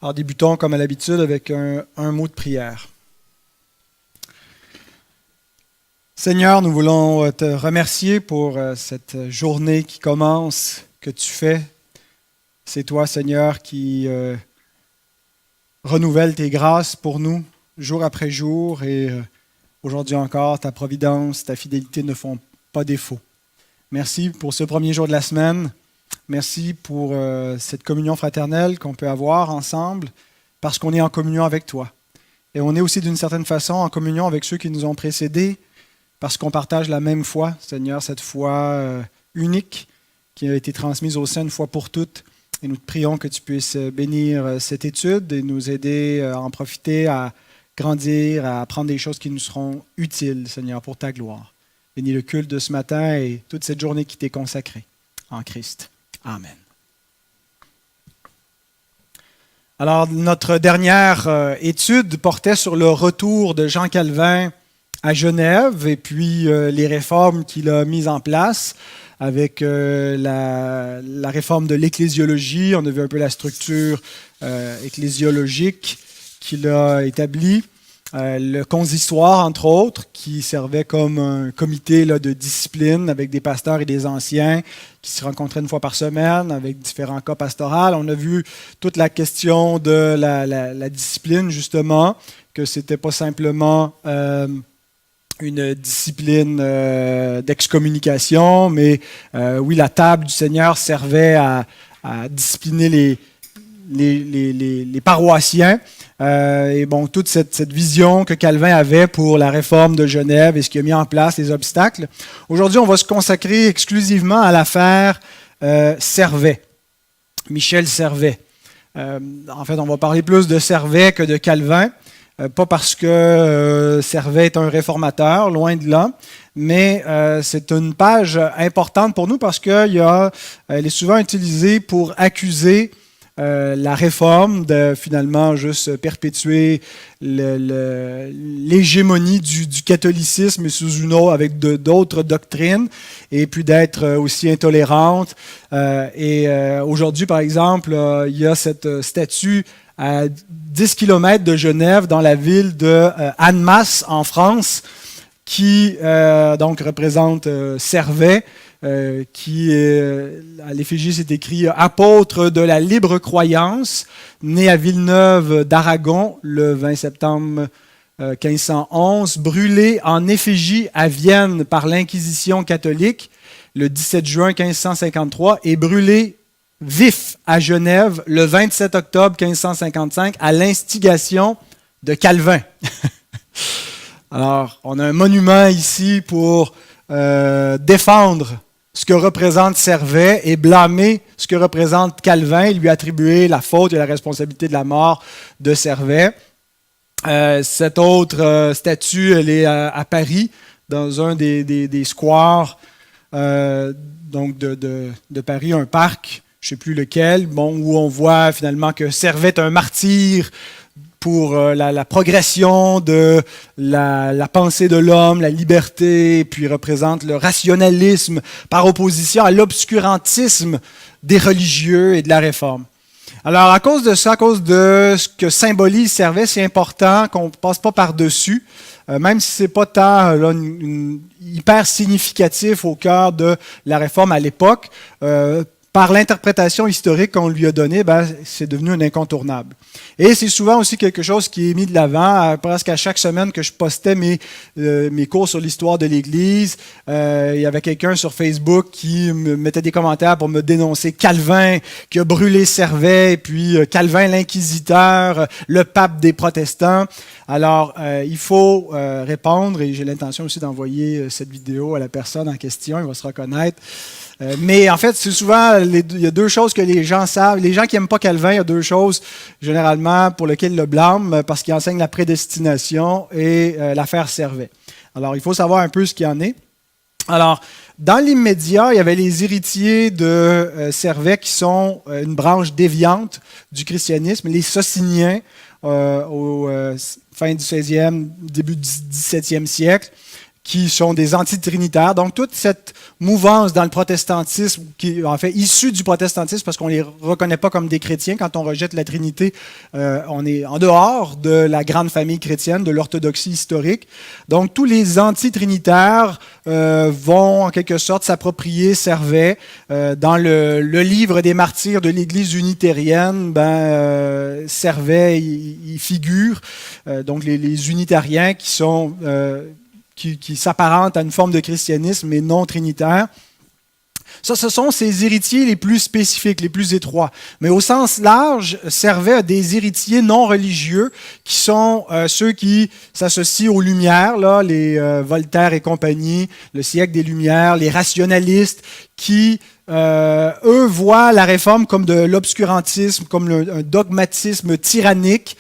Alors débutons comme à l'habitude avec un mot de prière. Seigneur, nous voulons te remercier pour cette journée qui commence, que tu fais. C'est toi, Seigneur, qui renouvelle tes grâces pour nous, jour après jour, et aujourd'hui encore, ta providence, ta fidélité ne font pas défaut. Merci pour ce premier jour de la semaine. Merci pour cette communion fraternelle qu'on peut avoir ensemble, parce qu'on est en communion avec toi. Et on est aussi d'une certaine façon en communion avec ceux qui nous ont précédés, parce qu'on partage la même foi, Seigneur, cette foi unique qui a été transmise au sein une fois pour toutes. Et nous te prions que tu puisses bénir cette étude et nous aider à en profiter, à grandir, à apprendre des choses qui nous seront utiles, Seigneur, pour ta gloire. Bénis le culte de ce matin et toute cette journée qui t'est consacrée en Christ. Amen. Alors, notre dernière étude portait sur le retour de Jean Calvin à Genève et puis les réformes qu'il a mises en place avec la réforme de l'ecclésiologie. On a vu un peu la structure ecclésiologique qu'il a établie. Le consistoire, entre autres, qui servait comme un comité de discipline avec des pasteurs et des anciens qui se rencontraient une fois par semaine avec différents cas pastoraux. On a vu toute la question de la discipline, justement, que ce n'était pas simplement une discipline d'excommunication, mais oui, la table du Seigneur servait à discipliner les paroissiens. Et bon, toute cette vision que Calvin avait pour la réforme de Genève et ce qu'il a mis en place, les obstacles. Aujourd'hui, on va se consacrer exclusivement à l'affaire Servet, Michel Servet. En fait, on va parler plus de Servet que de Calvin, pas parce que Servet est un réformateur, loin de là, mais c'est une page importante pour nous parce qu'elle est souvent utilisée pour accuser la réforme de finalement juste perpétuer l'hégémonie du catholicisme sous une autre, avec d'autres doctrines, et puis d'être aussi intolérante. Aujourd'hui, par exemple, il y a cette statue à 10 km de Genève, dans la ville de Annemasse, en France, qui donc représente Servet, qui à l'effigie c'est écrit « Apôtre de la libre croyance, né à Villeneuve d'Aragon le 20 septembre 1511, brûlé en effigie à Vienne par l'Inquisition catholique le 17 juin 1553 et brûlé vif à Genève le 27 octobre 1555 à l'instigation de Calvin. » Alors, on a un monument ici pour défendre ce que représente Servet et blâmer ce que représente Calvin et lui attribuer la faute et la responsabilité de la mort de Servet. Cette autre statue, elle est à Paris, dans un des squares donc de Paris, un parc, je ne sais plus lequel, où on voit finalement que Servet est un martyr pour la progression de la pensée de l'homme, la liberté, puis représente le rationalisme par opposition à l'obscurantisme des religieux et de la réforme. Alors, à cause de ça, à cause de ce que symbolise Servet, c'est important qu'on ne passe pas par-dessus, même si ce n'est pas tant hyper significatif au cœur de la réforme à l'époque. Par l'interprétation historique qu'on lui a donnée, c'est devenu un incontournable. Et c'est souvent aussi quelque chose qui est mis de l'avant, presque à chaque semaine que je postais mes cours sur l'histoire de l'Église. Il y avait quelqu'un sur Facebook qui me mettait des commentaires pour me dénoncer Calvin, qui a brûlé Servet, et puis Calvin l'inquisiteur, le pape des protestants. Alors, il faut répondre, et j'ai l'intention aussi d'envoyer cette vidéo à la personne en question, il va se reconnaître. Mais en fait, c'est souvent, il y a deux choses que les gens savent. Les gens qui n'aiment pas Calvin, il y a deux choses généralement pour lesquelles ils le blâment, parce qu'il enseigne la prédestination et l'affaire Servet. Alors, il faut savoir un peu ce qu'il y en est. Alors, dans l'immédiat, il y avait les héritiers de Servet qui sont une branche déviante du christianisme, les Sociniens, au fin du 16e, début du 17e siècle, qui sont des antitrinitaires. Donc, toute cette mouvance dans le protestantisme, qui est en fait issue du protestantisme, parce qu'on ne les reconnaît pas comme des chrétiens. Quand on rejette la Trinité, on est en dehors de la grande famille chrétienne, de l'orthodoxie historique. Donc, tous les antitrinitaires vont, en quelque sorte, s'approprier Servet. Dans le livre des martyrs de l'Église unitarienne, Servet y figure. Donc, les unitariens qui sont... qui s'apparentent à une forme de christianisme, mais non trinitaire. Ça, ce sont ses héritiers les plus spécifiques, les plus étroits. Mais au sens large, Servet a des héritiers non religieux qui sont ceux qui s'associent aux Lumières, là, les Voltaire et compagnie, le siècle des Lumières, les rationalistes qui, eux, voient la Réforme comme de l'obscurantisme, comme un dogmatisme tyrannique,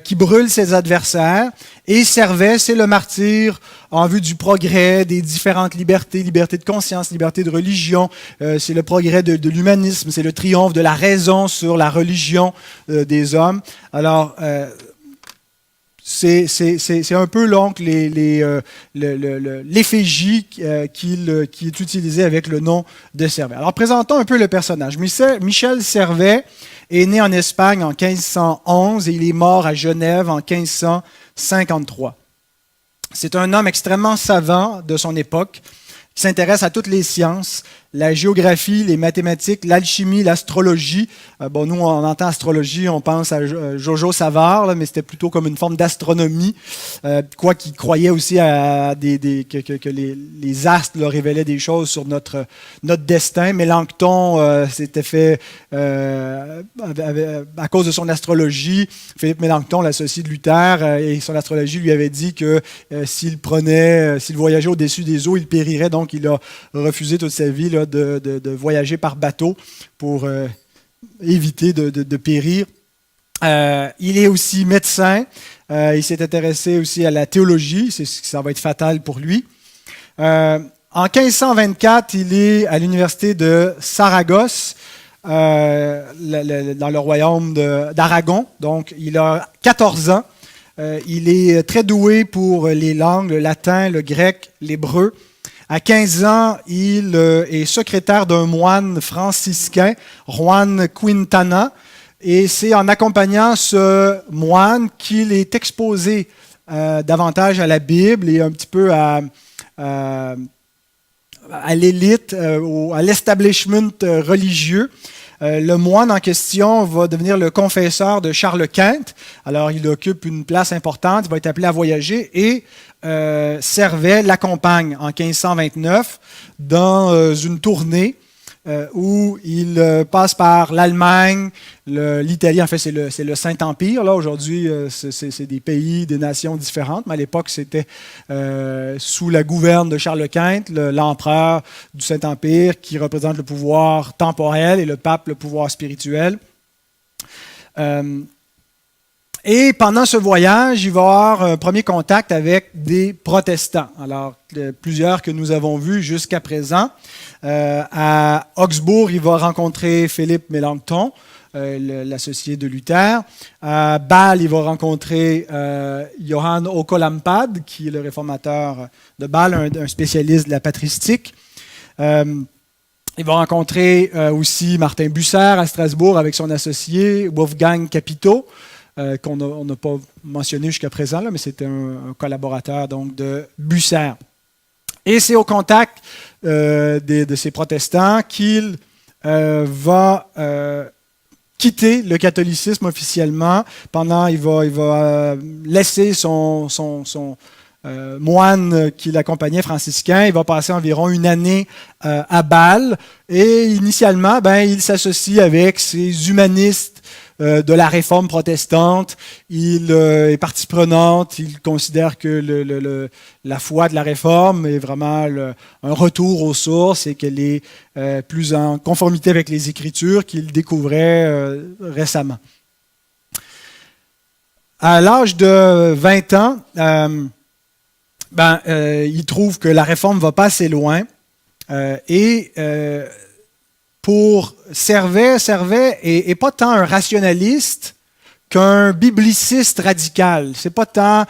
qui brûle ses adversaires. Et Servet, c'est le martyr en vue du progrès, des différentes libertés, liberté de conscience, liberté de religion. C'est le progrès de l'humanisme, c'est le triomphe de la raison sur la religion des hommes. Alors, c'est un peu donc l'effigie qui est utilisée avec le nom de Servet. Alors, présentons un peu le personnage. Michel Servet est né en Espagne en 1511 et il est mort à Genève en 1553. C'est un homme extrêmement savant de son époque qui s'intéresse à toutes les sciences, la géographie, les mathématiques, l'alchimie, l'astrologie. Nous, on entend astrologie, on pense à Jojo Savard, là, mais c'était plutôt comme une forme d'astronomie, qu'il croyait aussi à que les astres leur révélaient des choses sur notre destin. Mélenchon s'était fait, à cause de son astrologie, Philippe Mélenchon, l'associé de Luther, et son astrologie lui avait dit que s'il voyageait au-dessus des eaux, il périrait. Donc, il a refusé toute sa vie là, de voyager par bateau pour éviter de périr. Il est aussi médecin. Il s'est intéressé aussi à la théologie. Ça va être fatal pour lui. En 1524, il est à l'université de Saragosse, dans le royaume d'Aragon. Donc, il a 14 ans. Il est très doué pour les langues, le latin, le grec, l'hébreu. À 15 ans, il est secrétaire d'un moine franciscain, Juan Quintana, et c'est en accompagnant ce moine qu'il est exposé davantage à la Bible et un petit peu à l'élite, à l'establishment religieux. Le moine en question va devenir le confesseur de Charles Quint. Alors, il occupe une place importante, il va être appelé à voyager et Servet l'accompagne en 1529 dans une tournée où il passe par l'Allemagne, l'Italie. En fait, c'est le Saint-Empire. Là, aujourd'hui, c'est des pays, des nations différentes, mais à l'époque, c'était sous la gouverne de Charles Quint, l'empereur du Saint-Empire, qui représente le pouvoir temporel et le pape, le pouvoir spirituel. Et pendant ce voyage, il va avoir un premier contact avec des protestants. Alors, plusieurs que nous avons vus jusqu'à présent. À Augsbourg, il va rencontrer Philippe Mélenchon, l'associé de Luther. À Bâle, il va rencontrer Johann Oco-Lampad, qui est le réformateur de Bâle, un spécialiste de la patristique. Il va rencontrer aussi Martin Bucer à Strasbourg avec son associé Wolfgang Capito, qu'on n'a pas mentionné jusqu'à présent, là, mais c'était un collaborateur donc, de Bucer. Et c'est au contact de ces protestants qu'il va quitter le catholicisme officiellement. Il va laisser son moine qui l'accompagnait, franciscain. Il va passer environ une année à Bâle. Et initialement, il s'associe avec ces humanistes de la réforme protestante. Il est partie prenante. Il considère que la foi de la réforme est vraiment un retour aux sources et qu'elle est plus en conformité avec les Écritures qu'il découvrait récemment. À l'âge de 20 ans, il trouve que la réforme ne va pas assez loin pour Servet est pas tant un rationaliste qu'un bibliciste radical. C'est pas tant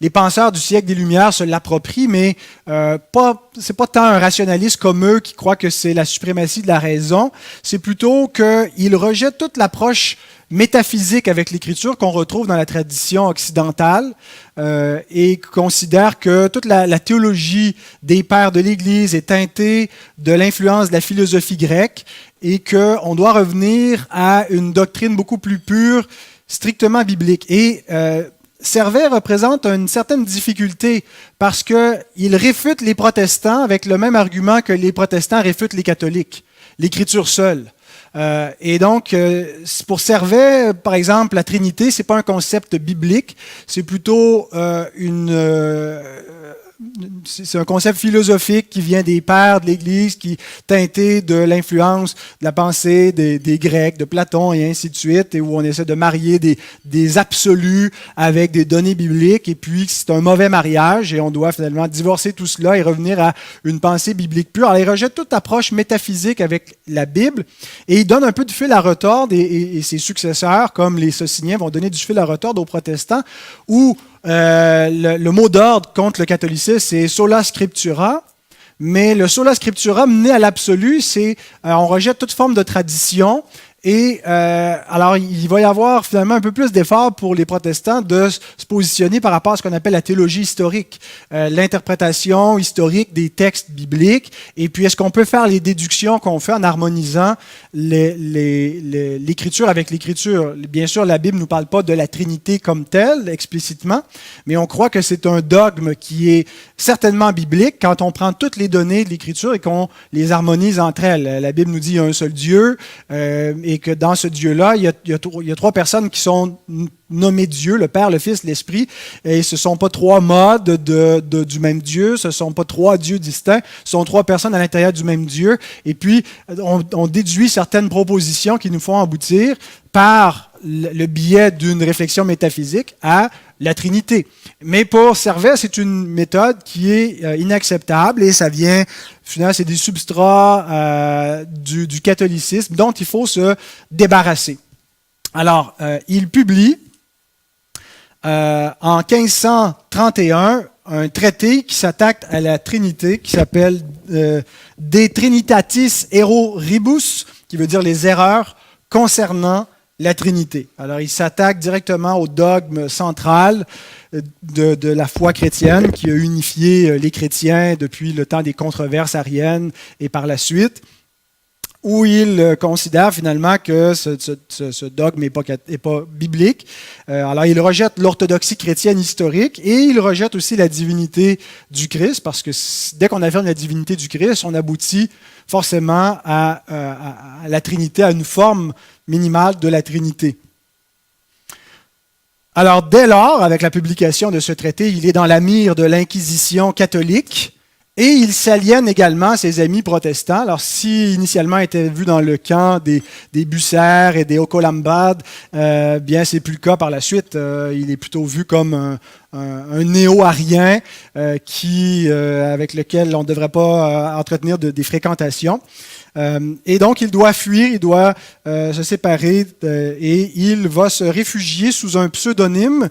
les penseurs du siècle des Lumières se l'approprient, mais c'est pas tant un rationaliste comme eux qui croit que c'est la suprématie de la raison. C'est plutôt qu'il rejette toute l'approche métaphysique avec l'Écriture qu'on retrouve dans la tradition occidentale et considère que toute la théologie des pères de l'Église est teintée de l'influence de la philosophie grecque et qu'on doit revenir à une doctrine beaucoup plus pure, strictement biblique. Et Servet représente une certaine difficulté parce qu'il réfute les protestants avec le même argument que les protestants réfutent les catholiques, l'Écriture seule. Et donc, pour Servet, par exemple, la Trinité, c'est pas un concept biblique, c'est plutôt c'est un concept philosophique qui vient des pères de l'Église, qui est teinté de l'influence de la pensée des Grecs, de Platon et ainsi de suite, et où on essaie de marier des absolus avec des données bibliques, et puis c'est un mauvais mariage, et on doit finalement divorcer tout cela et revenir à une pensée biblique pure. Alors, il rejette toute approche métaphysique avec la Bible, et il donne un peu de fil à retordre, et ses successeurs, comme les Sociniens, vont donner du fil à retordre aux protestants, où le mot d'ordre contre le catholicisme, c'est sola scriptura, mais le sola scriptura mené à l'absolu, c'est on rejette toute forme de tradition. Et alors, il va y avoir finalement un peu plus d'efforts pour les protestants de se positionner par rapport à ce qu'on appelle la théologie historique, l'interprétation historique des textes bibliques. Et puis, est-ce qu'on peut faire les déductions qu'on fait en harmonisant l'Écriture avec l'Écriture? Bien sûr, la Bible ne nous parle pas de la Trinité comme telle, explicitement, mais on croit que c'est un dogme qui est certainement biblique quand on prend toutes les données de l'Écriture et qu'on les harmonise entre elles. La Bible nous dit qu'il y a un seul Dieu, et que dans ce Dieu-là, il y a trois personnes qui sont nommées Dieu, le Père, le Fils, l'Esprit, et ce ne sont pas trois modes du même Dieu, ce ne sont pas trois dieux distincts, ce sont trois personnes à l'intérieur du même Dieu, et puis on déduit certaines propositions qui nous font aboutir par le biais d'une réflexion métaphysique à la Trinité. Mais pour Servet, c'est une méthode qui est inacceptable et ça vient, finalement, c'est des substrats du catholicisme dont il faut se débarrasser. Alors, il publie en 1531 un traité qui s'attaque à la Trinité, qui s'appelle De Trinitatis Erroribus, qui veut dire les erreurs concernant la Trinité. Alors, il s'attaque directement au dogme central de la foi chrétienne qui a unifié les chrétiens depuis le temps des controverses ariennes et par la suite, où il considère finalement que ce dogme n'est pas biblique. Alors, il rejette l'orthodoxie chrétienne historique et il rejette aussi la divinité du Christ, parce que dès qu'on affirme la divinité du Christ, on aboutit forcément à la Trinité, à une forme minimale de la Trinité. Alors, dès lors, avec la publication de ce traité, il est dans la mire de l'Inquisition catholique et il s'aliène également à ses amis protestants. Alors, si initialement il était vu dans le camp des Bucer et des Ocolambades, bien, c'est plus le cas par la suite. Il est plutôt vu comme un néo-arien avec lequel on ne devrait pas entretenir des fréquentations. Et donc, il doit fuir, il doit se séparer et il va se réfugier sous un pseudonyme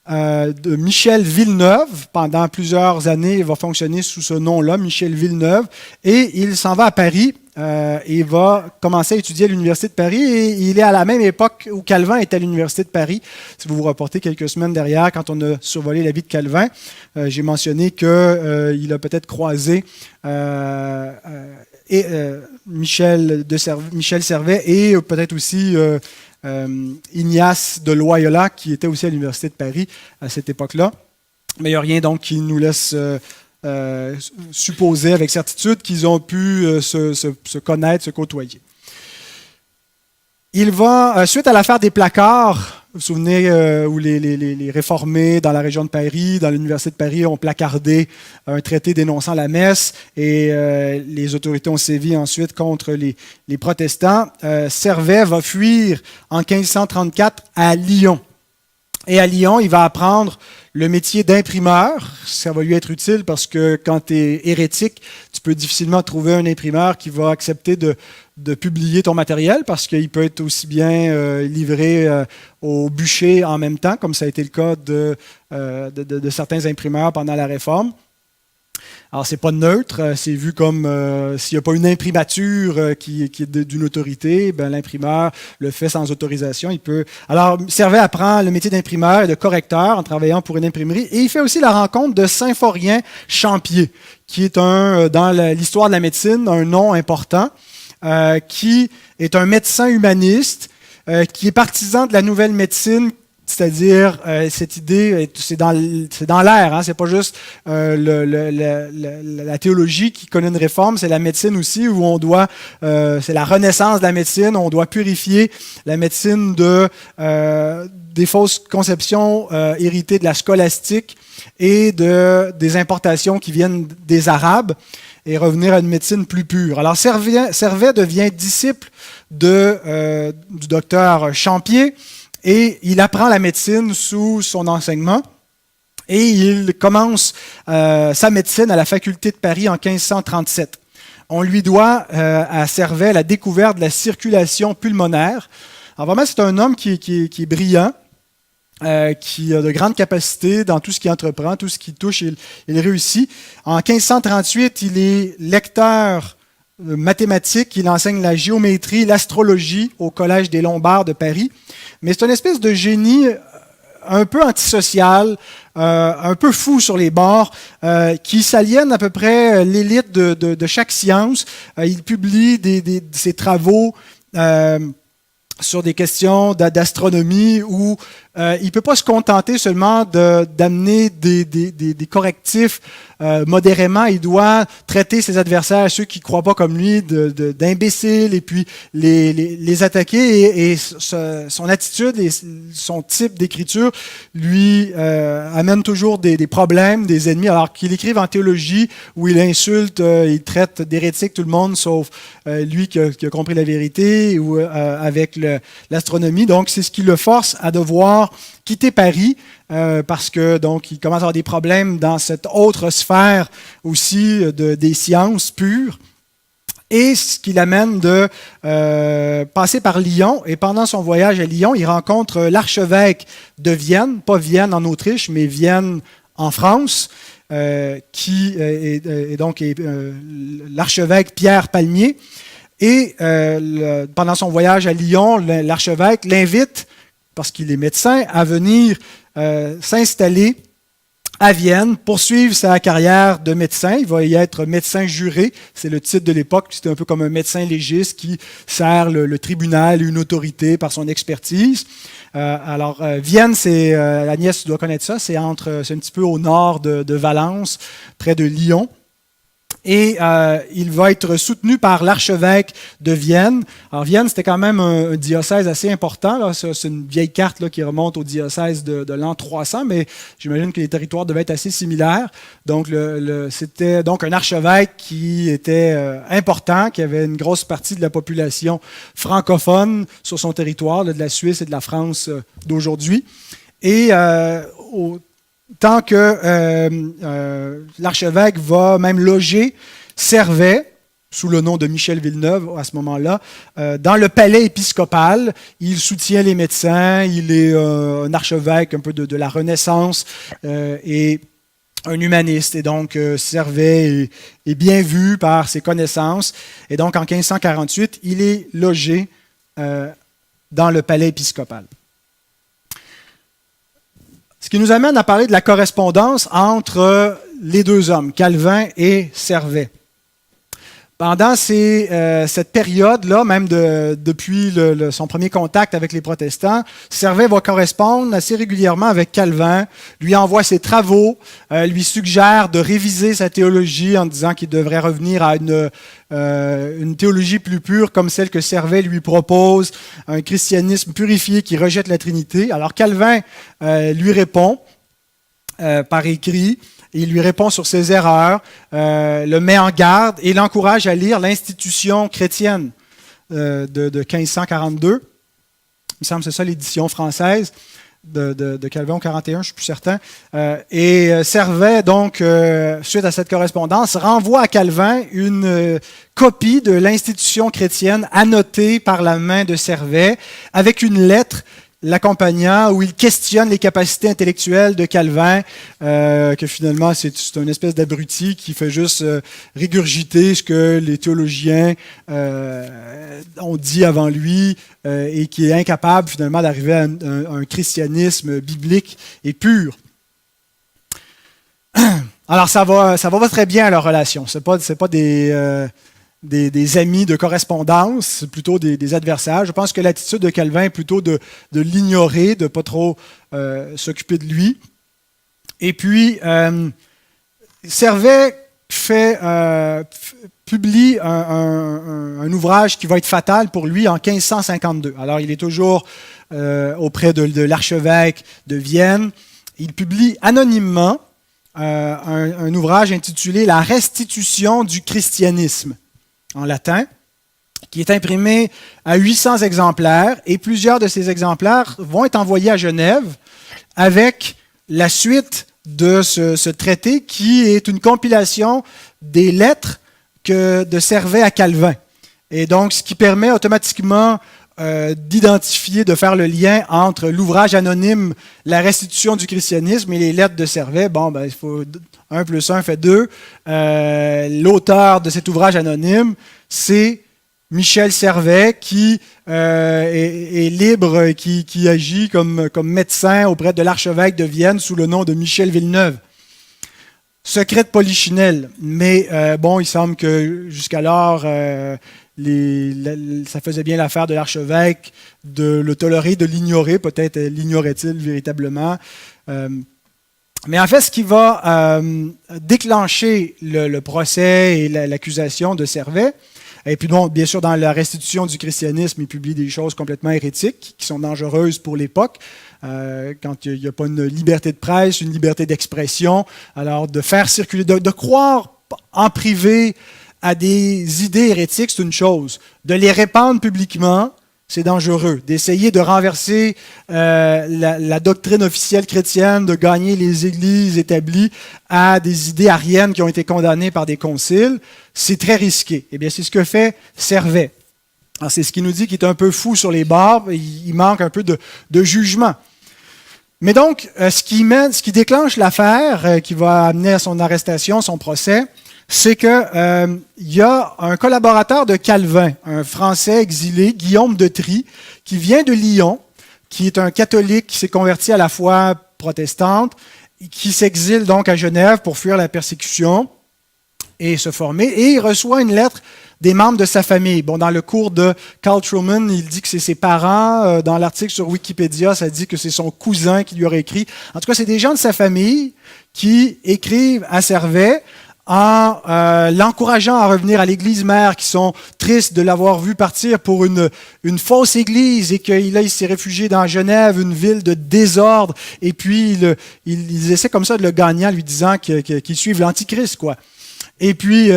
de Michel Villeneuve. Pendant plusieurs années, il va fonctionner sous ce nom-là, Michel Villeneuve, et il s'en va à Paris et va commencer à étudier à l'Université de Paris. Et il est à la même époque où Calvin était à l'Université de Paris. Si vous vous reportez quelques semaines derrière, quand on a survolé la vie de Calvin, j'ai mentionné qu'il a peut-être croisé Michel Servet et peut-être aussi Ignace de Loyola, qui était aussi à l'Université de Paris à cette époque-là. Mais il n'y a rien donc qui nous laisse supposer avec certitude qu'ils ont pu se connaître, se côtoyer. Il va, suite à l'affaire des placards, vous vous souvenez où les réformés dans la région de Paris, dans l'Université de Paris, ont placardé un traité dénonçant la messe et les autorités ont sévi ensuite contre les protestants. Servet va fuir en 1534 à Lyon. Et à Lyon, il va apprendre le métier d'imprimeur. Ça va lui être utile parce que quand tu es hérétique, tu peux difficilement trouver un imprimeur qui va accepter de publier ton matériel parce qu'il peut être aussi bien livré au bûcher en même temps, comme ça a été le cas de certains imprimeurs pendant la Réforme. Alors, c'est pas neutre, c'est vu comme s'il n'y a pas une imprimature qui est d'une autorité, ben, l'imprimeur le fait sans autorisation. Il peut. Alors, Servet apprend le métier d'imprimeur et de correcteur en travaillant pour une imprimerie. Et il fait aussi la rencontre de Symphorien Champier, qui est dans l'histoire de la médecine, un nom important, qui est un médecin humaniste, qui est partisan de la nouvelle médecine. C'est-à-dire, cette idée, c'est dans l'air, hein, c'est pas juste la théologie qui connaît une réforme, c'est la médecine aussi, où on doit, c'est la renaissance de la médecine, on doit purifier la médecine des fausses conceptions héritées de la scolastique et des importations qui viennent des Arabes et revenir à une médecine plus pure. Alors, Servet devient disciple du docteur Champier, et il apprend la médecine sous son enseignement et il commence sa médecine à la faculté de Paris en 1537. On lui doit à Servet la découverte de la circulation pulmonaire. Alors vraiment, c'est un homme qui est brillant, qui a de grandes capacités dans tout ce qu'il entreprend, tout ce qu'il touche, il réussit. En 1538, il est lecteur mathématiques, il enseigne la géométrie, l'astrologie au Collège des Lombards de Paris. Mais c'est une espèce de génie un peu antisocial, un peu fou sur les bords, qui s'aliène à peu près l'élite de chaque science. Il publie ses travaux sur des questions d'astronomie où il ne peut pas se contenter seulement d'amener des correctifs modérément. Il doit traiter ses adversaires, ceux qui ne croient pas comme lui, d'imbéciles et puis les attaquer. Et son attitude et son type d'écriture lui amène toujours des problèmes, des ennemis. Alors qu'il écrive en théologie où il insulte, il traite d'hérétique tout le monde sauf lui qui a compris la vérité ou avec l'astronomie. Donc c'est ce qui le force à devoir quitter Paris parce que donc il commence à avoir des problèmes dans cette autre sphère aussi des sciences pures. Et ce qui l'amène de passer par Lyon. Et pendant son voyage à Lyon, il rencontre l'archevêque de Vienne, pas Vienne en Autriche, mais Vienne en France, qui est donc l'archevêque Pierre Palmier. Et pendant son voyage à Lyon, l'archevêque l'invite, parce qu'il est médecin, à venir s'installer à Vienne, poursuivre sa carrière de médecin. Il va y être médecin juré, c'est le titre de l'époque, c'est un peu comme un médecin légiste qui sert le tribunal, une autorité par son expertise. Vienne, Agnès, tu dois connaître ça, c'est un petit peu au nord de Valence, près de Lyon. Et il va être soutenu par l'archevêque de Vienne. Alors Vienne, c'était quand même un diocèse assez important. Là. C'est une vieille carte là, qui remonte au diocèse de l'an 300, mais j'imagine que les territoires devaient être assez similaires. Donc c'était donc un archevêque qui était important, qui avait une grosse partie de la population francophone sur son territoire, là, de la Suisse et de la France d'aujourd'hui. Et tant que l'archevêque va même loger Servet, sous le nom de Michel Villeneuve à ce moment-là, dans le palais épiscopal. Il soutient les médecins, il est un archevêque un peu de la Renaissance et un humaniste. Et donc, Servet est bien vu par ses connaissances. Et donc, en 1548, il est logé dans le palais épiscopal. Ce qui nous amène à parler de la correspondance entre les deux hommes, Calvin et Servet. Pendant cette période-là, même depuis son premier contact avec les protestants, Servet va correspondre assez régulièrement avec Calvin, lui envoie ses travaux, lui suggère de réviser sa théologie en disant qu'il devrait revenir à une théologie plus pure comme celle que Servet lui propose, un christianisme purifié qui rejette la Trinité. Alors Calvin lui répond par écrit. Il lui répond sur ses erreurs, le met en garde et l'encourage à lire l'Institution chrétienne de 1542. Il me semble que c'est ça l'édition française. de Calvin au 41, je ne suis plus certain. Servet, donc, suite à cette correspondance, renvoie à Calvin une copie de l'institution chrétienne annotée par la main de Servet avec une lettre l'accompagnant, où il questionne les capacités intellectuelles de Calvin, que finalement c'est une espèce d'abruti qui fait juste régurgiter ce que les théologiens ont dit avant lui et qui est incapable finalement d'arriver à un christianisme biblique et pur. Alors ça va pas très bien leur relation. C'est pas des amis de correspondance, c'est plutôt des adversaires. Je pense que l'attitude de Calvin est plutôt de l'ignorer, de ne pas trop s'occuper de lui. Et puis, Servet publie un ouvrage qui va être fatal pour lui en 1552. Alors, il est toujours auprès de l'archevêque de Vienne. Il publie anonymement un ouvrage intitulé « La restitution du christianisme » en latin, qui est imprimé à 800 exemplaires, et plusieurs de ces exemplaires vont être envoyés à Genève avec la suite de ce traité, qui est une compilation des lettres de Servet à Calvin. Et donc, ce qui permet automatiquement d'identifier, de faire le lien entre l'ouvrage anonyme « La restitution du christianisme » et les lettres de Servet. Bon, il faut 1 plus 1 fait 2. L'auteur de cet ouvrage anonyme, c'est Michel Servet, qui est libre, qui agit comme médecin auprès de l'archevêque de Vienne sous le nom de Michel Villeneuve. Secret de Polichinelle, mais il semble que jusqu'alors, ça faisait bien l'affaire de l'archevêque de le tolérer, de l'ignorer. Peut-être l'ignorait-il véritablement. Mais en fait, ce qui va déclencher le procès et l'accusation de Servet, et puis bon, bien sûr, dans la restitution du christianisme, il publie des choses complètement hérétiques qui sont dangereuses pour l'époque. Quand il n'y a pas une liberté de presse, une liberté d'expression, alors de faire circuler, de croire en privé à des idées hérétiques, c'est une chose. De les répandre publiquement, c'est dangereux. D'essayer de renverser la doctrine officielle chrétienne, de gagner les églises établies à des idées ariennes qui ont été condamnées par des conciles, c'est très risqué. Eh bien, c'est ce que fait Servet. Alors, c'est ce qui nous dit qu'il est un peu fou sur les bords, il manque un peu de jugement. Mais donc, ce qui déclenche l'affaire, qui va amener à son arrestation, son procès, c'est qu'il y a un collaborateur de Calvin, un Français exilé, Guillaume de Trie, qui vient de Lyon, qui est un catholique qui s'est converti à la foi protestante, qui s'exile donc à Genève pour fuir la persécution et se former, et il reçoit une lettre des membres de sa famille. Bon, dans le cours de Carl Truman, il dit que c'est ses parents. Dans l'article sur Wikipédia, ça dit que c'est son cousin qui lui aurait écrit. En tout cas, c'est des gens de sa famille qui écrivent à Servet en l'encourageant à revenir à l'église mère, qui sont tristes de l'avoir vu partir pour une fausse église, et il s'est réfugié dans Genève, une ville de désordre, et puis ils essaient comme ça de le gagner en lui disant qu'il suive l'Antichrist, quoi. Et puis,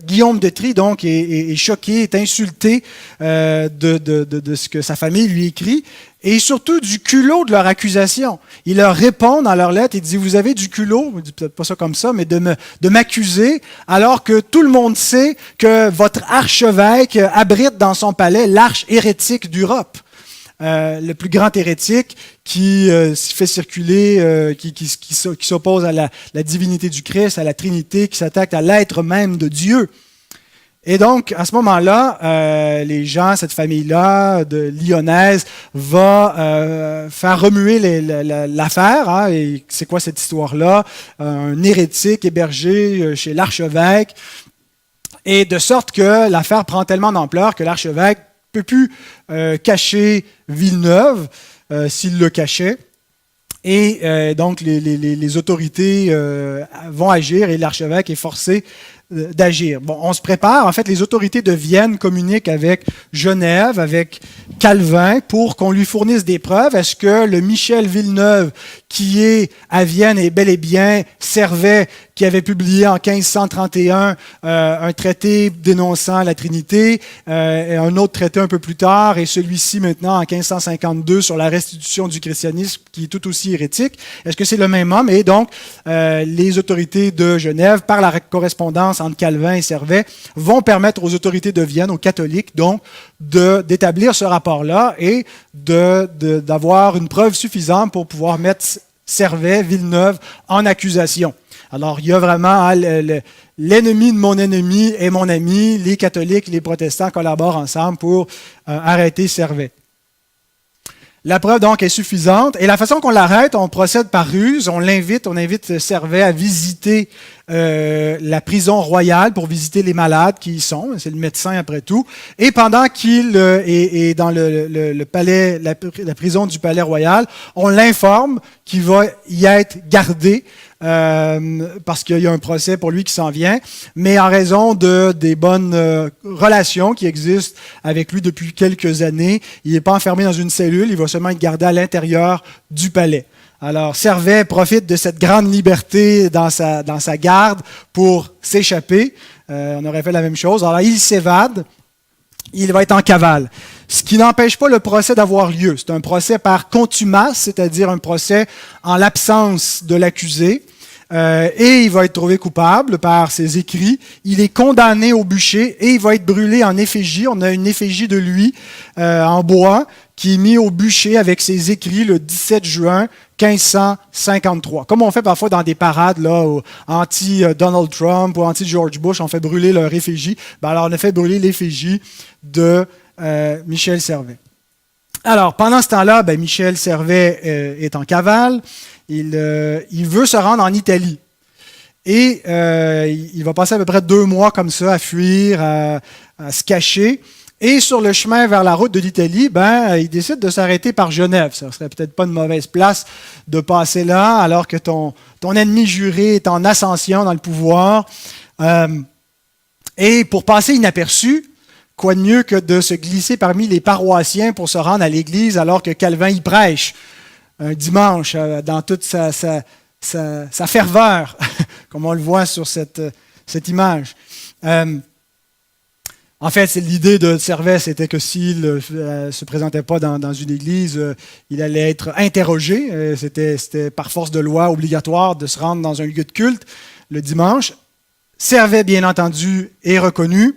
Guillaume de Trie, donc, est choqué, est insulté de ce que sa famille lui écrit, et surtout du culot de leur accusation. Il leur répond dans leur lettre, il dit « Vous avez du culot, il dit peut-être pas ça comme ça, mais de m'accuser, alors que tout le monde sait que votre archevêque abrite dans son palais l'arche hérétique d'Europe. » Le plus grand hérétique qui fait circuler, qui s'oppose à la divinité du Christ, à la Trinité, qui s'attaque à l'être même de Dieu. Et donc, à ce moment-là, les gens, cette famille-là, de lyonnaise, va faire remuer l'affaire. Hein, et c'est quoi cette histoire-là? Un hérétique hébergé chez l'archevêque. Et de sorte que l'affaire prend tellement d'ampleur que l'archevêque ne peut plus cacher Villeneuve s'il le cachait. Et donc, les autorités vont agir, et l'archevêque est forcé d'agir. Bon, on se prépare. En fait, les autorités de Vienne communiquent avec Genève, avec Calvin, pour qu'on lui fournisse des preuves. Est-ce que le Michel Villeneuve, qui est à Vienne et bel et bien Servet, qui avait publié en 1531 un traité dénonçant la Trinité, et un autre traité un peu plus tard, et celui-ci maintenant en 1552 sur la restitution du christianisme, qui est tout aussi hérétique. Est-ce que c'est le même homme? Et donc, les autorités de Genève, par la correspondance entre Calvin et Servet, vont permettre aux autorités de Vienne, aux catholiques, donc, d'établir ce rapport-là et d'avoir une preuve suffisante pour pouvoir mettre Servet, Villeneuve, en accusation. Alors, il y a vraiment l'ennemi de mon ennemi est mon ami. Les catholiques, les protestants collaborent ensemble pour arrêter Servet. La preuve, donc, est suffisante. Et la façon qu'on l'arrête, on procède par ruse. On invite Servet à visiter la prison royale pour visiter les malades qui y sont. C'est le médecin, après tout. Et pendant qu'il est dans le palais, la prison du palais royal, on l'informe qu'il va y être gardé parce qu'il y a un procès pour lui qui s'en vient, mais en raison des bonnes relations qui existent avec lui depuis quelques années, il n'est pas enfermé dans une cellule, il va seulement être gardé à l'intérieur du palais. Alors, Servet profite de cette grande liberté dans sa garde pour s'échapper. On aurait fait la même chose. Alors, il s'évade. Il va être en cavale. Ce qui n'empêche pas le procès d'avoir lieu. C'est un procès par contumace, c'est-à-dire un procès en l'absence de l'accusé. Et il va être trouvé coupable par ses écrits. Il est condamné au bûcher et il va être brûlé en effigie. On a une effigie de lui en bois qui est mise au bûcher avec ses écrits le 17 juin 1553. Comme on fait parfois dans des parades là, anti-Donald Trump ou anti-George Bush, on fait brûler leur effigie. Alors on a fait brûler l'effigie de Michel Servet. Alors, pendant ce temps-là, Michel Servet est en cavale. Il veut se rendre en Italie. Et il va passer à peu près 2 mois comme ça à fuir, à se cacher. Et sur le chemin vers la route de l'Italie, il décide de s'arrêter par Genève. Ça ne serait peut-être pas une mauvaise place de passer là, alors que ton ennemi juré est en ascension dans le pouvoir. Et pour passer inaperçu, quoi de mieux que de se glisser parmi les paroissiens pour se rendre à l'église alors que Calvin y prêche un dimanche dans toute sa ferveur, comme on le voit sur cette image. En fait, c'est l'idée de Servet, c'était que s'il ne se présentait pas dans une église, il allait être interrogé. C'était par force de loi obligatoire de se rendre dans un lieu de culte le dimanche. Servet, bien entendu, est reconnu.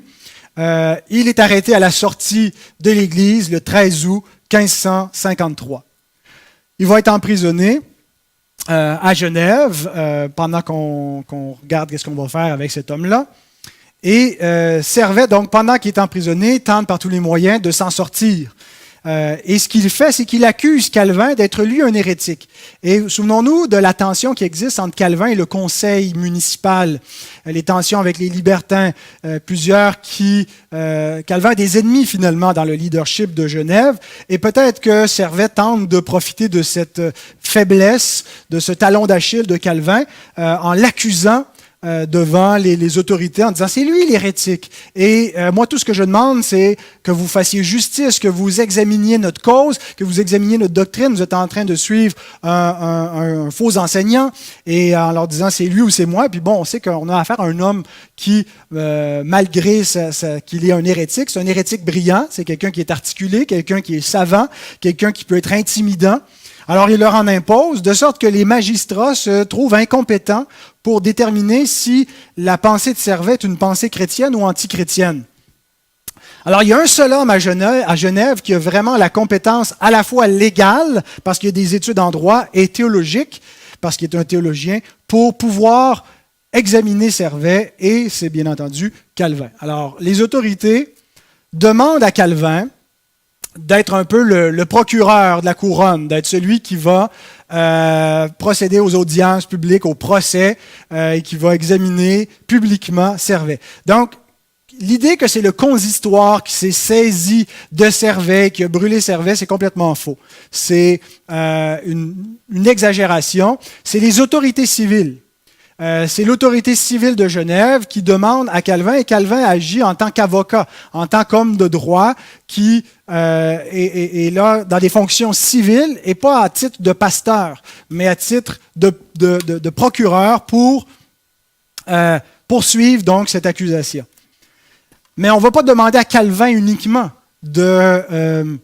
Il est arrêté à la sortie de l'église le 13 août 1553. Il va être emprisonné à Genève pendant qu'on regarde qu'est-ce qu'on va faire avec cet homme-là. Et Servet, donc, pendant qu'il est emprisonné, tente par tous les moyens de s'en sortir. Et ce qu'il fait, c'est qu'il accuse Calvin d'être lui un hérétique. Et souvenons-nous de la tension qui existe entre Calvin et le conseil municipal, les tensions avec les libertins, Calvin a des ennemis finalement dans le leadership de Genève, et peut-être que Servet tente de profiter de cette faiblesse, de ce talon d'Achille de Calvin, en l'accusant devant les autorités en disant « c'est lui l'hérétique ». Et moi, tout ce que je demande, c'est que vous fassiez justice, que vous examiniez notre cause, que vous examiniez notre doctrine. Vous êtes en train de suivre un faux enseignant et en leur disant « c'est lui ou c'est moi ». Puis bon, on sait qu'on a affaire à un homme qui, malgré qu'il est un hérétique, c'est un hérétique brillant, c'est quelqu'un qui est articulé, quelqu'un qui est savant, quelqu'un qui peut être intimidant. Alors, il leur en impose, de sorte que les magistrats se trouvent incompétents pour déterminer si la pensée de Servet est une pensée chrétienne ou antichrétienne. Alors, il y a un seul homme à Genève qui a vraiment la compétence à la fois légale, parce qu'il y a des études en droit, et théologique, parce qu'il est un théologien, pour pouvoir examiner Servet, et c'est bien entendu Calvin. Alors, les autorités demandent à Calvin d'être un peu le procureur de la couronne, d'être celui qui va procéder aux audiences publiques, au procès, et qui va examiner publiquement Servet. Donc, l'idée que c'est le consistoire qui s'est saisi de Servet, qui a brûlé Servet, c'est complètement faux. C'est une exagération. C'est les autorités civiles C'est l'autorité civile de Genève qui demande à Calvin, et Calvin agit en tant qu'avocat, en tant qu'homme de droit qui est là dans des fonctions civiles et pas à titre de pasteur, mais à titre de procureur pour poursuivre donc cette accusation. Mais on ne va pas demander à Calvin uniquement de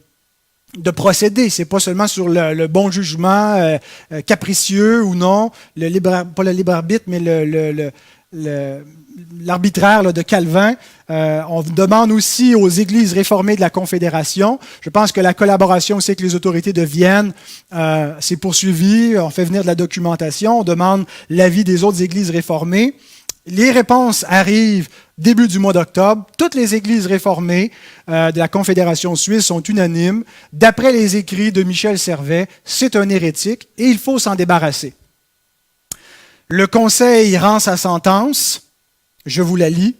procéder. Ce n'est pas seulement sur le bon jugement capricieux ou non, pas le libre arbitre, mais l'arbitraire de Calvin. On demande aussi aux églises réformées de la Confédération. Je pense que la collaboration aussi avec les autorités de Vienne s'est poursuivie. On fait venir de la documentation. On demande l'avis des autres églises réformées. Les réponses arrivent début du mois d'octobre. Toutes les églises réformées de la Confédération suisse sont unanimes. D'après les écrits de Michel Servet, c'est un hérétique et il faut s'en débarrasser. Le Conseil rend sa sentence. Je vous la lis.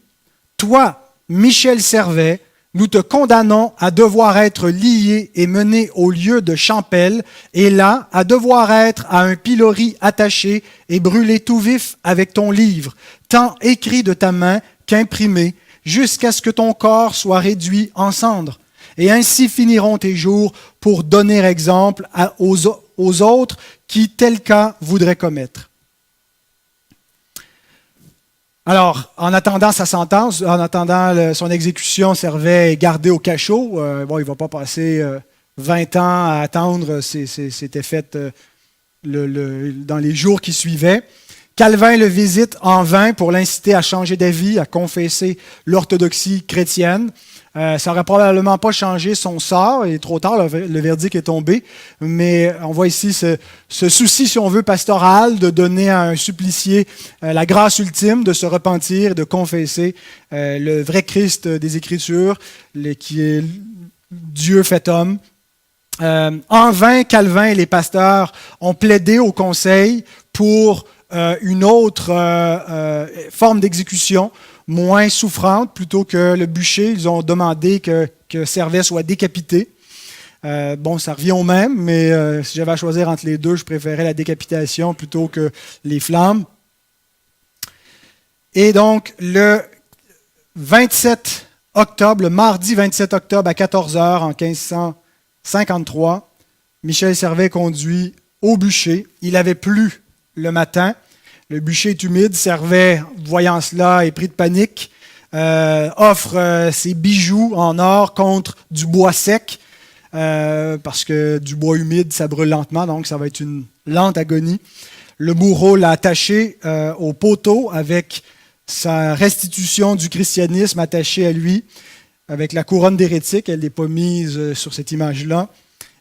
Toi, Michel Servet, nous te condamnons à devoir être lié et mené au lieu de Champel, et là, à devoir être à un pilori attaché et brûlé tout vif avec ton livre, tant écrit de ta main qu'imprimé, jusqu'à ce que ton corps soit réduit en cendres. Et ainsi finiront tes jours pour donner exemple aux autres qui tel cas voudraient commettre. Alors, en attendant sa sentence, en attendant son exécution, Servet est gardé au cachot. Il ne va pas passer 20 ans à attendre. C'était fait dans les jours qui suivaient. Calvin le visite en vain pour l'inciter à changer d'avis, à confesser l'orthodoxie chrétienne. Ça n'aurait probablement pas changé son sort. Il est trop tard, le verdict est tombé. Mais on voit ici ce souci, si on veut, pastoral, de donner à un supplicié la grâce ultime de se repentir, de confesser le vrai Christ des Écritures, qui est Dieu fait homme. En vain, Calvin et les pasteurs ont plaidé au Conseil pour une autre forme d'exécution, moins souffrante, plutôt que le bûcher. Ils ont demandé que Servet soit décapité. Ça revient au même, mais si j'avais à choisir entre les deux, je préférais la décapitation plutôt que les flammes. Et donc, le 27 octobre, le mardi 27 octobre à 14h en 1553, Michel Servet conduit au bûcher. Il avait plu le matin. Le bûcher est humide. Servet, voyant cela, est pris de panique, offre ses bijoux en or contre du bois sec, parce que du bois humide, ça brûle lentement, donc ça va être une lente agonie. Le bourreau l'a attaché au poteau avec sa restitution du christianisme attachée à lui, avec la couronne d'hérétique. Elle n'est pas mise sur cette image-là.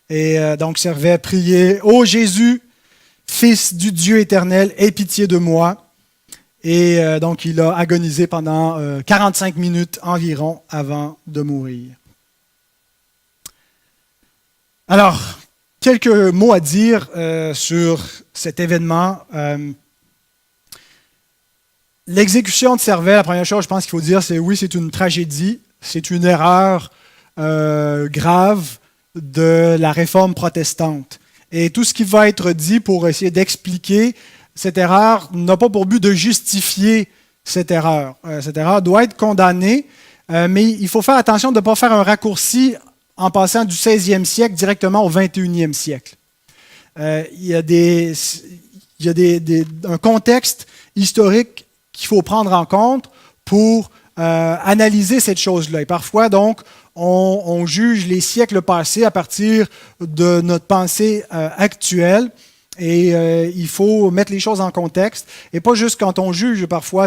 Et donc Servet priait « Ô Jésus, Fils du Dieu éternel, aie pitié de moi. » Et donc, il a agonisé pendant 45 minutes environ avant de mourir. Alors, quelques mots à dire sur cet événement. L'exécution de Servet, la première chose, je pense qu'il faut dire, c'est oui, c'est une tragédie, c'est une erreur grave de la réforme protestante. Et tout ce qui va être dit pour essayer d'expliquer cette erreur n'a pas pour but de justifier cette erreur. Cette erreur doit être condamnée, mais il faut faire attention de ne pas faire un raccourci en passant du 16e siècle directement au 21e siècle. Il y a un contexte historique qu'il faut prendre en compte pour analyser cette chose-là. Et parfois, donc, on juge les siècles passés à partir de notre pensée actuelle. Et il faut mettre les choses en contexte. Et pas juste quand on juge, parfois,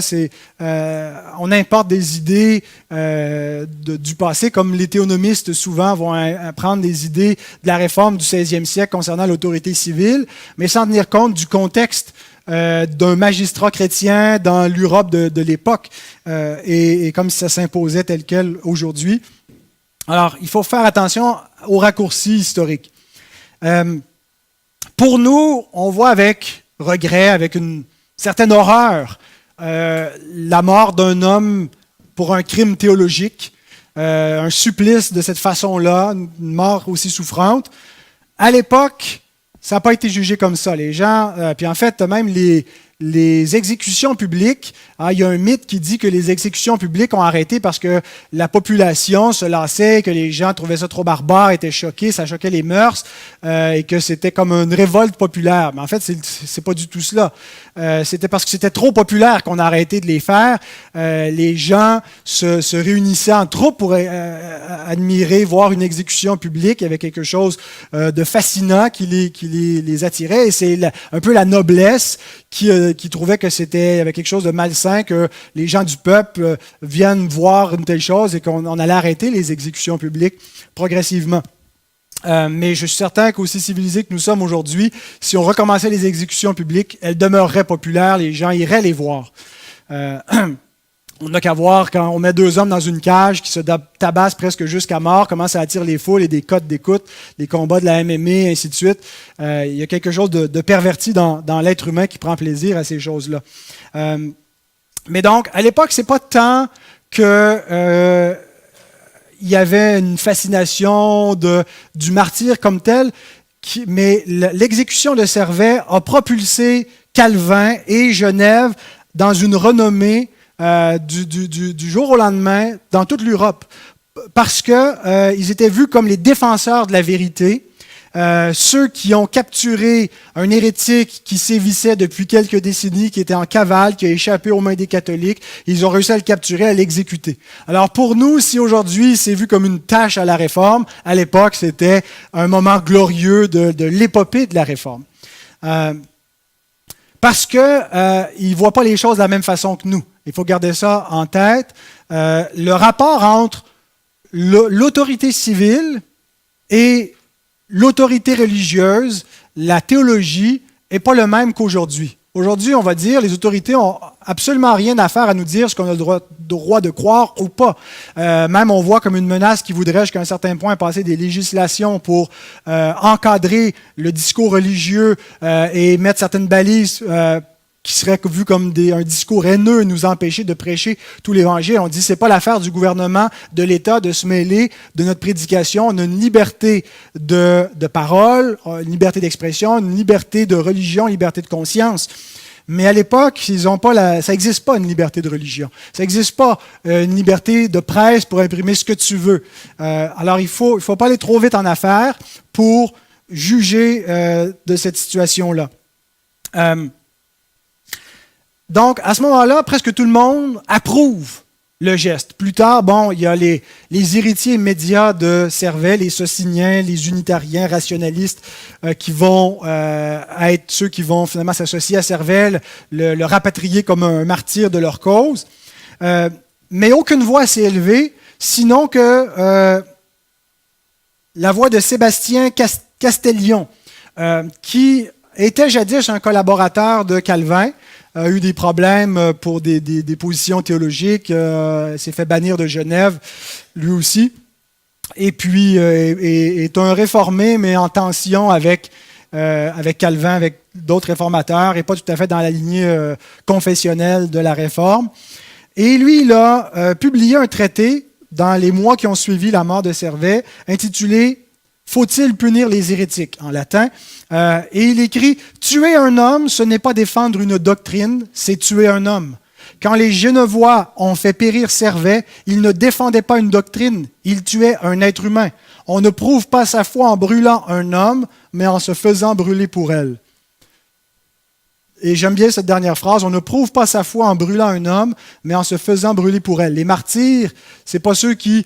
on importe des idées du passé, comme les théonomistes souvent vont prendre des idées de la réforme du 16e siècle concernant l'autorité civile, mais sans tenir compte du contexte d'un magistrat chrétien dans l'Europe de l'époque, et comme si ça s'imposait tel quel aujourd'hui. Alors, il faut faire attention aux raccourcis historiques. Pour nous, on voit avec regret, avec une certaine horreur, la mort d'un homme pour un crime théologique, un supplice de cette façon-là, une mort aussi souffrante. À l'époque, ça n'a pas été jugé comme ça. Les gens, puis en fait, même les exécutions publiques, il y a un mythe qui dit que les exécutions publiques ont arrêté parce que la population se lassait, que les gens trouvaient ça trop barbare, étaient choqués, ça choquait les mœurs, et que c'était comme une révolte populaire. Mais en fait, c'est pas du tout cela. C'était parce que c'était trop populaire qu'on a arrêté de les faire. Les gens se réunissaient en troupe pour admirer, voir une exécution publique. Il y avait quelque chose de fascinant qui les attirait, et c'est un peu la noblesse qui trouvait que il y avait quelque chose de malsain, que les gens du peuple viennent voir une telle chose et qu'on allait arrêter les exécutions publiques progressivement. Mais je suis certain qu'aussi civilisés que nous sommes aujourd'hui, si on recommençait les exécutions publiques, elles demeureraient populaires, les gens iraient les voir. On n'a qu'à voir quand on met deux hommes dans une cage qui se tabassent presque jusqu'à mort, comment ça attire les foules et des cotes d'écoute, les combats de la MMA, et ainsi de suite. Il y a quelque chose de perverti dans l'être humain qui prend plaisir à ces choses-là. Mais donc, à l'époque, c'est pas tant que il y avait une fascination du martyr comme tel, mais l'exécution de Servet a propulsé Calvin et Genève dans une renommée du jour au lendemain dans toute l'Europe, parce que ils étaient vus comme les défenseurs de la vérité, ceux qui ont capturé un hérétique qui sévissait depuis quelques décennies, qui était en cavale, qui a échappé aux mains des catholiques. Ils ont réussi à le capturer, à l'exécuter. Alors pour nous, si aujourd'hui c'est vu comme une tâche à la Réforme, à l'époque c'était un moment glorieux de l'épopée de la Réforme. Parce qu'ils ne voient pas les choses de la même façon que nous. Il faut garder ça en tête. Le rapport entre l'autorité civile et l'autorité religieuse, la théologie, n'est pas le même qu'aujourd'hui. Aujourd'hui, on va dire, les autorités n'ont absolument rien à faire à nous dire ce qu'on a le droit de croire ou pas. Même on voit comme une menace qui voudrait jusqu'à un certain point passer des législations pour encadrer le discours religieux et mettre certaines balises qui seraient vues comme un discours haineux, nous empêcher de prêcher tout l'Évangile. On dit que ce n'est pas l'affaire du gouvernement, de l'État, de se mêler de notre prédication. On a une liberté de parole, une liberté d'expression, une liberté de religion, une liberté de conscience. Mais à l'époque, ça n'existe pas une liberté de religion. Ça n'existe pas une liberté de presse pour imprimer ce que tu veux. Alors il faut pas aller trop vite en affaires pour juger de cette situation-là. Donc, à ce moment-là, presque tout le monde approuve le geste. Plus tard, il y a les héritiers immédiats de Servet, les sociniens, les unitariens, rationalistes, qui vont être ceux qui vont finalement s'associer à Servet, le rapatrier comme un martyr de leur cause. Mais aucune voix s'est élevée, sinon que la voix de Sébastien Castellion, qui était jadis un collaborateur de Calvin, a eu des problèmes pour des positions théologiques, s'est fait bannir de Genève, lui aussi, et puis est un réformé, mais en tension avec Calvin, avec d'autres réformateurs, et pas tout à fait dans la lignée confessionnelle de la Réforme. Et lui, il a publié un traité dans les mois qui ont suivi la mort de Servet, intitulé « Faut-il punir les hérétiques ?» en latin. Et il écrit « Tuer un homme, ce n'est pas défendre une doctrine, c'est tuer un homme. Quand les Genevois ont fait périr Servet, ils ne défendaient pas une doctrine, ils tuaient un être humain. On ne prouve pas sa foi en brûlant un homme, mais en se faisant brûler pour elle. » Et j'aime bien cette dernière phrase, on ne prouve pas sa foi en brûlant un homme, mais en se faisant brûler pour elle. Les martyrs, ce n'est pas ceux qui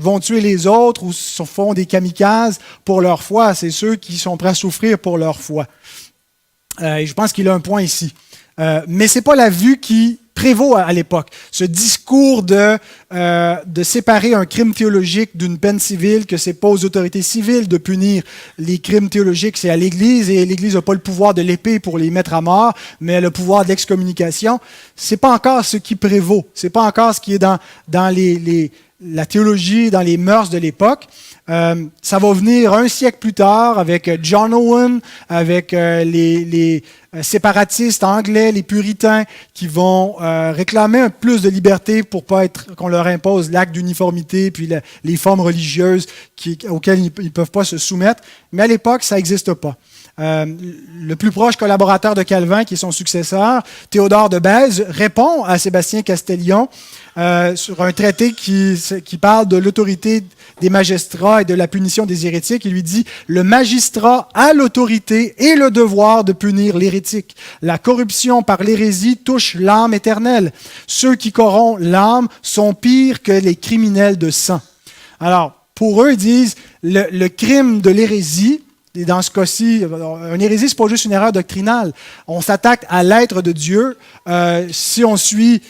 vont tuer les autres ou font des kamikazes pour leur foi, c'est ceux qui sont prêts à souffrir pour leur foi. Et je pense qu'il a un point ici. Mais ce n'est pas la vue qui prévaut à l'époque. Ce discours de séparer un crime théologique d'une peine civile, que ce n'est pas aux autorités civiles de punir les crimes théologiques, c'est à l'Église, et l'Église n'a pas le pouvoir de l'épée pour les mettre à mort, mais elle a le pouvoir de l'excommunication. Ce n'est pas encore ce qui prévaut. Ce n'est pas encore ce qui est dans la théologie, dans les mœurs de l'époque. Ça va venir un siècle plus tard avec John Owen, avec les séparatistes anglais, les puritains, qui vont réclamer un plus de liberté pour pas qu'on leur impose l'acte d'uniformité puis les formes religieuses auxquelles ils ne peuvent pas se soumettre. Mais à l'époque, ça n'existe pas. Le plus proche collaborateur de Calvin, qui est son successeur, Théodore de Bèze, répond à Sébastien Castellion sur un traité qui parle de l'autorité des magistrats et de la punition des hérétiques. Il lui dit « Le magistrat a l'autorité et le devoir de punir l'hérétique. La corruption par l'hérésie touche l'âme éternelle. Ceux qui corrompent l'âme sont pires que les criminels de sang. » Alors, pour eux, ils disent le crime de l'hérésie, et dans ce cas-ci, une hérésie, ce n'est pas juste une erreur doctrinale. On s'attaque à l'être de Dieu. Si on suit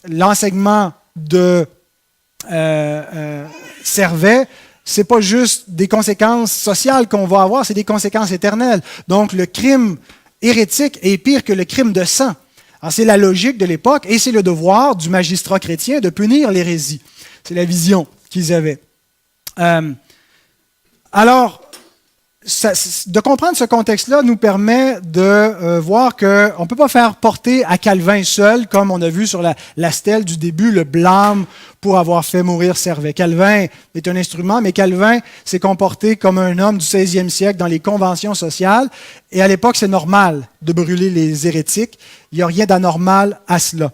l'enseignement de Servet, ce n'est pas juste des conséquences sociales qu'on va avoir, c'est des conséquences éternelles. Donc, le crime hérétique est pire que le crime de sang. Alors, c'est la logique de l'époque et c'est le devoir du magistrat chrétien de punir l'hérésie. C'est la vision qu'ils avaient. Alors, de comprendre ce contexte-là nous permet de voir qu'on ne peut pas faire porter à Calvin seul, comme on a vu sur la stèle du début, le blâme pour avoir fait mourir Servet. Calvin est un instrument, mais Calvin s'est comporté comme un homme du 16e siècle dans les conventions sociales, et à l'époque, c'est normal de brûler les hérétiques. Il n'y a rien d'anormal à cela.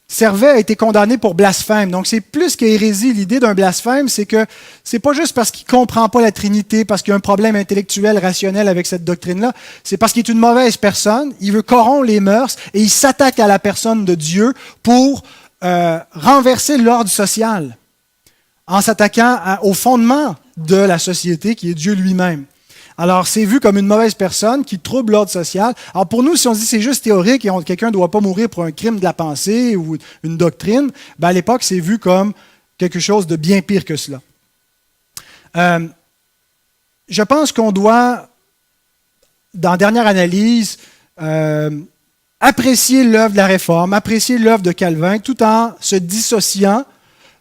Servet a été condamné pour blasphème. Donc, c'est plus qu'hérésie. L'idée d'un blasphème, c'est que c'est pas juste parce qu'il ne comprend pas la Trinité, parce qu'il y a un problème intellectuel, rationnel avec cette doctrine-là. C'est parce qu'il est une mauvaise personne, il veut corrompre les mœurs et il s'attaque à la personne de Dieu pour renverser l'ordre social en s'attaquant au fondement de la société qui est Dieu lui-même. Alors, c'est vu comme une mauvaise personne qui trouble l'ordre social. Alors, pour nous, si on se dit c'est juste théorique et quelqu'un ne doit pas mourir pour un crime de la pensée ou une doctrine, ben à l'époque, c'est vu comme quelque chose de bien pire que cela. Je pense qu'on doit, dans la dernière analyse, apprécier l'œuvre de la Réforme, apprécier l'œuvre de Calvin, tout en se dissociant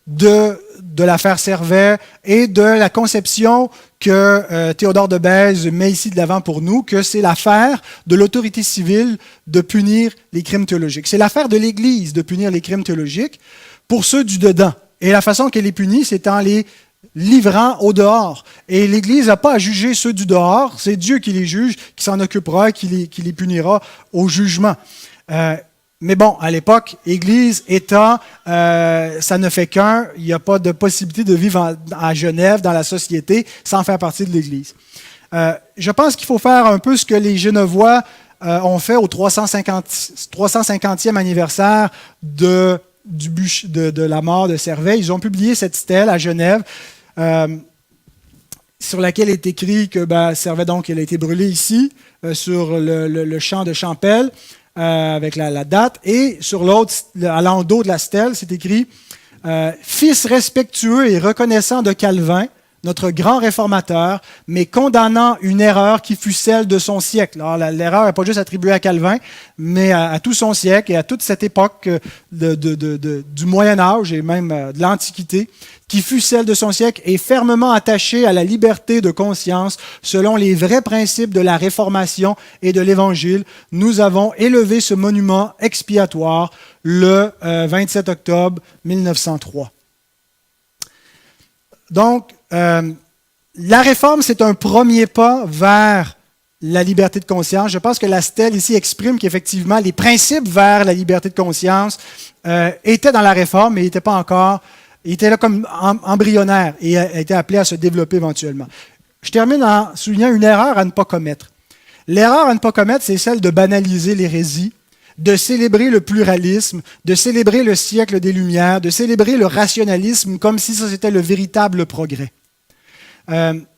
de l'affaire Servet et de la conception que Théodore de Bèze met ici de l'avant pour nous, que c'est l'affaire de l'autorité civile de punir les crimes théologiques. C'est l'affaire de l'Église de punir les crimes théologiques pour ceux du dedans. Et la façon qu'elle les punit, c'est en les livrant au dehors. Et l'Église n'a pas à juger ceux du dehors, c'est Dieu qui les juge, qui s'en occupera, qui les punira au jugement. Mais bon, à l'époque, Église, État, ça ne fait qu'un. Il n'y a pas de possibilité de vivre à Genève, dans la société, sans faire partie de l'Église. Je pense qu'il faut faire un peu ce que les Genevois ont fait au 350e anniversaire de la mort de Servet. Ils ont publié cette stèle à Genève, sur laquelle est écrit que Servet, donc, elle a été brûlée ici, sur le champ de Champel, avec la date, et sur l'autre, à l'endos de la stèle, c'est écrit « Fils respectueux et reconnaissant de Calvin, notre grand réformateur, mais condamnant une erreur qui fut celle de son siècle. » Alors, l'erreur n'est pas juste attribuée à Calvin, mais à tout son siècle et à toute cette époque du Moyen-Âge et même de l'Antiquité, qui fut celle de son siècle et fermement attachée à la liberté de conscience selon les vrais principes de la Réformation et de l'Évangile. Nous avons élevé ce monument expiatoire le 27 octobre 1903. Donc, la réforme, c'est un premier pas vers la liberté de conscience. Je pense que la stèle ici exprime qu'effectivement, les principes vers la liberté de conscience étaient dans la réforme, mais n'étaient pas encore, ils étaient là comme embryonnaires et étaient appelés à se développer éventuellement. Je termine en soulignant une erreur à ne pas commettre. L'erreur à ne pas commettre, c'est celle de banaliser l'hérésie, de célébrer le pluralisme, de célébrer le siècle des Lumières, de célébrer le rationalisme comme si ça c'était le véritable progrès.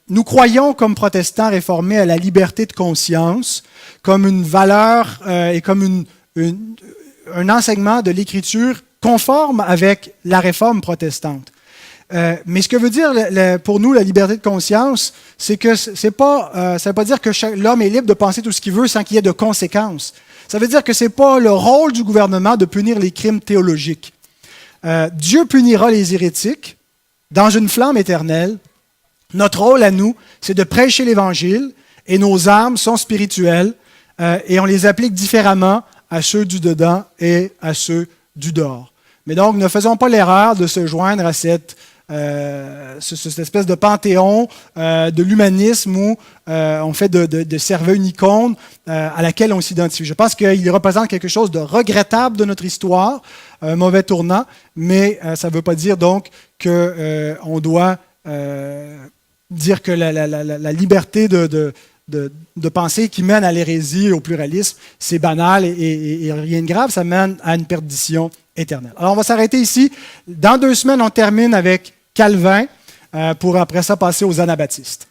Nous croyons, comme protestants réformés, à la liberté de conscience comme une valeur et comme un enseignement de l'Écriture conforme avec la réforme protestante. Mais ce que veut dire pour nous la liberté de conscience, c'est que ça ne veut pas dire que l'homme est libre de penser tout ce qu'il veut sans qu'il y ait de conséquences. Ça veut dire que ce n'est pas le rôle du gouvernement de punir les crimes théologiques. Dieu punira les hérétiques dans une flamme éternelle. Notre rôle à nous, c'est de prêcher l'Évangile et nos armes sont spirituelles et on les applique différemment à ceux du dedans et à ceux du dehors. Mais donc, ne faisons pas l'erreur de se joindre à cette cette espèce de panthéon de l'humanisme où on fait de Servet une icône à laquelle on s'identifie. Je pense qu'il représente quelque chose de regrettable de notre histoire, un mauvais tournant, mais ça ne veut pas dire donc qu'on doit dire que la liberté de penser qui mène à l'hérésie et au pluralisme, c'est banal et rien de grave, ça mène à une perdition éternelle. Alors on va s'arrêter ici. Dans 2 semaines, on termine avec Calvin pour après ça passer aux anabaptistes.